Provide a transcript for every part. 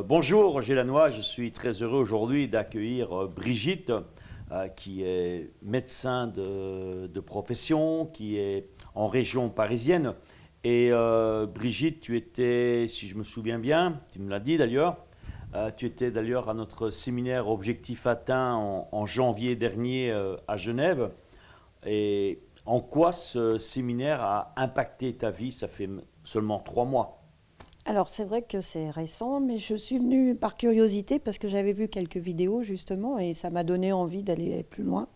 Bonjour Roger Lannoy, je suis très heureux aujourd'hui d'accueillir Brigitte qui est médecin de profession, qui est en région parisienne. Et Brigitte, tu étais, si je me souviens bien, tu me l'as dit d'ailleurs, tu étais d'ailleurs à notre séminaire Objectif atteint en janvier dernier à Genève. Et en quoi ce séminaire a impacté ta vie? Ça fait seulement 3 mois. Alors c'est vrai que c'est récent, mais je suis venue par curiosité parce que j'avais vu quelques vidéos justement et ça m'a donné envie d'aller plus loin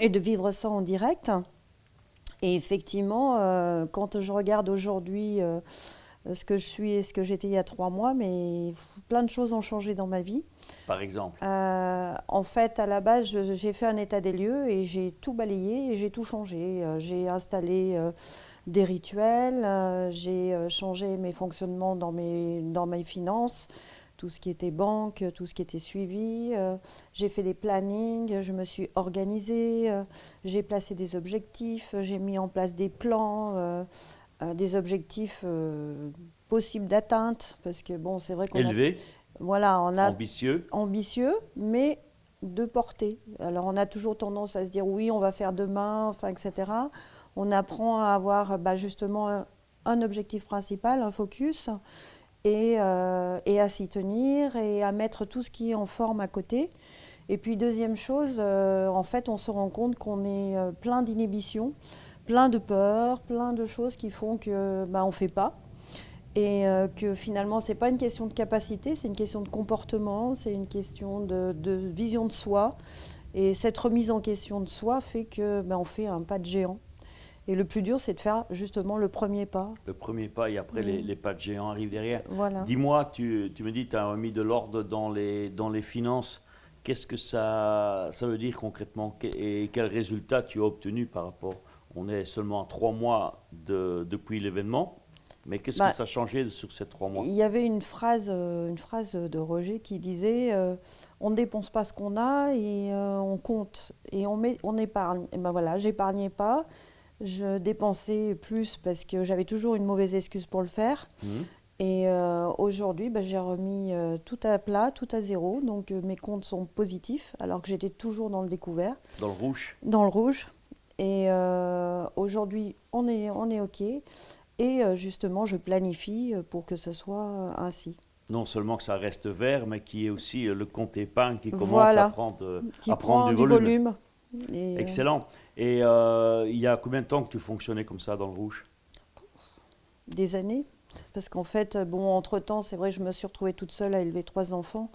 et de vivre ça en direct. Et effectivement, quand je regarde aujourd'hui ce que je suis et ce que j'étais il y a 3 mois, mais plein de choses ont changé dans ma vie. Par exemple. En fait, à la base, j'ai fait un état des lieux et j'ai tout balayé et j'ai tout changé. J'ai installé des rituels, j'ai changé mes fonctionnements dans mes finances, tout ce qui était banque, tout ce qui était suivi. J'ai fait des plannings, je me suis organisée, j'ai placé des objectifs, j'ai mis en place des plans, des objectifs possibles d'atteinte, parce que bon, c'est vrai qu'on a, Élevé, voilà, on a ambitieux. ambitieux, mais de portée. Alors on a toujours tendance à se dire oui, on va faire demain, enfin, etc. On apprend à avoir justement un objectif principal, un focus, et à s'y tenir et à mettre tout ce qui est en forme à côté. Et puis deuxième chose, en fait, on se rend compte qu'on est plein d'inhibitions, plein de peurs, plein de choses qui font que on ne fait pas. Et que finalement, ce n'est pas une question de capacité, c'est une question de comportement, c'est une question de vision de soi. Et cette remise en question de soi fait que on fait un pas de géant. Et le plus dur, c'est de faire justement le premier pas. Le premier pas et après Mm. les pas de géant arrivent derrière. Voilà. Dis-moi, tu me dis que tu as remis de l'ordre dans les finances. Qu'est-ce que ça veut dire concrètement et quel résultat tu as obtenu par rapport? On est seulement à 3 mois depuis l'événement, mais qu'est-ce que Bah, ça a changé sur ces trois il mois? y avait une phrase de Roger qui disait on ne dépense pas ce qu'on a et on compte et on épargne. Et ben voilà, j'épargnais pas, je dépensais plus parce que j'avais toujours une mauvaise excuse pour le faire. Hmm. Et aujourd'hui, j'ai remis tout à plat, tout à zéro. Donc mes comptes sont positifs alors que j'étais toujours dans le découvert, Dans le rouge? dans le rouge. Et aujourd'hui, on est OK. Et justement, je planifie pour que ce soit ainsi. Non seulement que ça reste vert, mais qui est aussi le compte épargne qui commence Voilà, qui à prendre prend du du volume. volume. Et Excellent. Et il y a combien de temps que tu fonctionnais comme ça dans le rouge? des années. Parce qu'en fait, bon, entre-temps, c'est vrai, je me suis retrouvée toute seule à élever 3 enfants.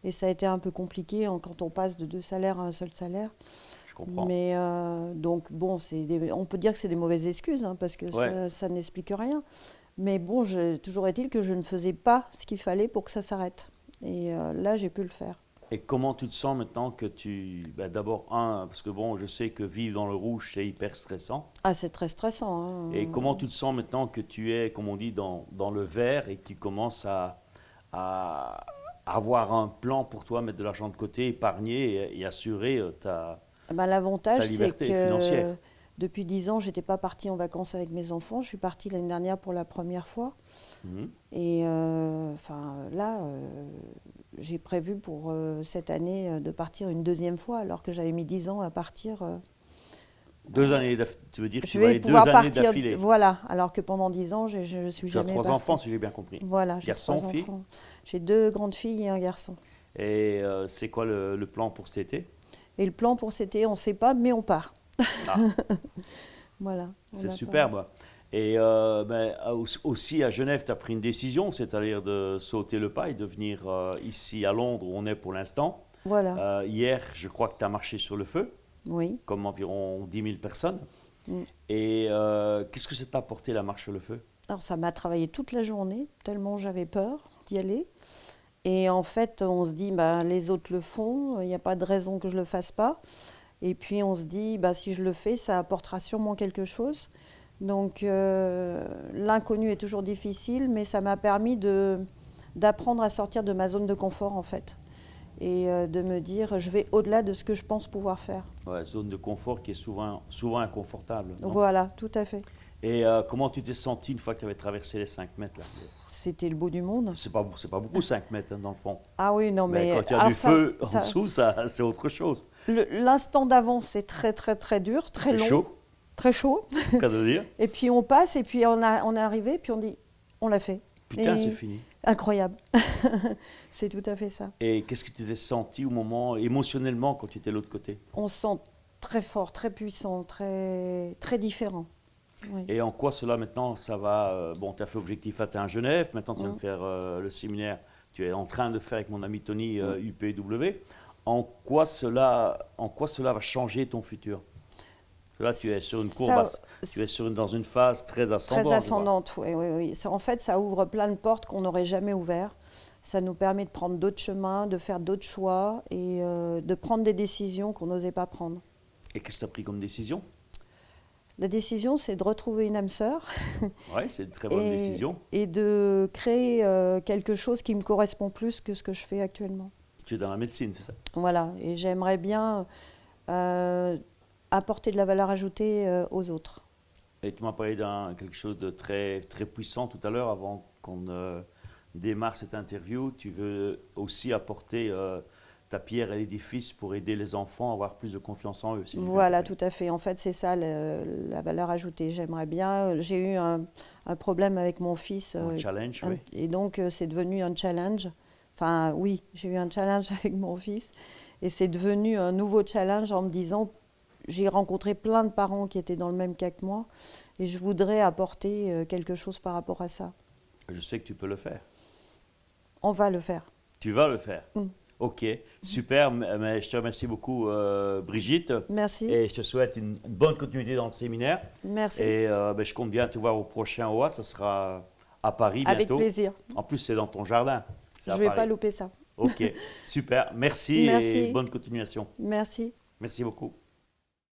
Et ça a été un peu compliqué quand on passe de 2 salaires à un seul salaire. Je comprends. Mais donc, bon, on peut dire que c'est des mauvaises excuses, hein, parce que Ouais. ça n'explique rien. Mais bon, toujours est-il que je ne faisais pas ce qu'il fallait pour que ça s'arrête. Et là, j'ai pu le faire. Et comment tu te sens maintenant que d'abord, parce que bon, je sais que vivre dans le rouge, c'est hyper stressant. Ah, c'est très stressant, Et comment hein. tu te sens maintenant que tu es, comme on dit, dans le vert et que tu commences à avoir un plan pour toi, mettre de l'argent de côté, épargner et assurer ta L'avantage, c'est liberté financière? que depuis 10 ans, j'étais pas partie en vacances avec mes enfants. Je suis partie l'année dernière pour la première fois. Mhm. Et enfin, là, j'ai prévu pour cette année de partir une deuxième fois, alors que j'avais mis 10 ans à partir. 2 années, tu veux dire que Je tu vas vais aller deux pouvoir années partir, d'affilée? voilà, alors que pendant 10 ans, je ne suis Tu as jamais 3 enfants, partie. si j'ai bien compris. Voilà, j'ai Garçon, 3 fille? enfants. J'ai 2 grandes filles et un garçon. Et c'est quoi le plan pour cet été? Et le plan pour cet été, on ne sait pas, mais on part. Ah, Voilà, on c'est n'a pas. superbe. Et aussi à Genève, tu as pris une décision, c'est-à-dire de sauter le pas et de venir ici à Londres où on est pour l'instant. Voilà, Hier, je crois que tu as marché sur le feu, oui. comme environ 10 000 personnes. Mm. Et qu'est-ce que ça t'a apporté la marche sur le feu? Alors ça m'a travaillé toute la journée, tellement j'avais peur d'y aller. Et en fait, on se dit, les autres le font, il n'y a pas de raison que je ne le fasse pas. Et puis on se dit, si je le fais, ça apportera sûrement quelque chose. Donc l'inconnu est toujours difficile, mais ça m'a permis d'apprendre à sortir de ma zone de confort en fait. Et de me dire, je vais au-delà de ce que je pense pouvoir faire. Ouais, zone de confort qui est souvent inconfortable, non? Voilà, tout à fait. Et comment tu t'es senti une fois que tu avais traversé les 5 mètres là? c'était le bout du monde. C'est pas beaucoup 5 mètres hein, dans le fond. Ah oui, non, Mais mais quand il y a alors du feu en dessous, c'est autre chose. l'instant d'avant, c'est très, très, très dur, très C'est long, chaud, très chaud. qu'à de dire. Et puis on passe, et puis on est arrivé, puis on dit, on l'a fait. Putain, Et c'est fini. incroyable. C'est tout à fait ça. Et qu'est-ce que tu t'es senti au moment, émotionnellement, quand tu étais de l'autre côté? On se sent très fort, très puissant, très, très différent. Oui. Et en quoi cela maintenant, ça va bon, tu as fait objectif atteint à Genève, maintenant tu vas me faire le séminaire, tu es en train de faire avec mon ami Tony UPW. En quoi cela va changer ton futur? Là, tu es sur une courbe, tu es dans une phase très ascendante. Très ascendante, oui, oui, oui. En fait, ça ouvre plein de portes qu'on n'aurait jamais ouvertes. Ça nous permet de prendre d'autres chemins, de faire d'autres choix et de prendre des décisions qu'on n'osait pas prendre. Et qu'est-ce que tu as pris comme décision? La décision, c'est de retrouver une âme sœur. Oui, c'est une très bonne décision. Et de créer quelque chose qui me correspond plus que ce que je fais actuellement. Tu es dans la médecine, c'est ça? Voilà, et j'aimerais bien apporter de la valeur ajoutée aux autres. Et tu m'as parlé d'un quelque chose de très, très puissant tout à l'heure, avant qu'on démarre cette interview. Tu veux aussi apporter ta pierre à l'édifice pour aider les enfants à avoir plus de confiance en eux. Si Voilà, tout à fait. En fait, c'est ça la valeur ajoutée. J'aimerais bien. J'ai eu un problème avec mon fils. Un challenge, oui. Et donc, c'est devenu un challenge. Enfin, oui, j'ai eu un challenge avec mon fils. Et c'est devenu un nouveau challenge en me disant, j'ai rencontré plein de parents qui étaient dans le même cas que moi. Et je voudrais apporter quelque chose par rapport à ça. Je sais que tu peux le faire. On va le faire. Tu vas le faire. Ok, super. Mais je te remercie beaucoup, Brigitte. Merci. Et je te souhaite une bonne continuité dans le séminaire. Merci. Et je compte bien te voir au prochain OA. Ça sera à Paris bientôt. Avec plaisir. En plus, c'est dans ton jardin. Je ne vais pas louper ça. Ok, super. Merci. Merci. Et bonne continuation. Merci. Merci beaucoup.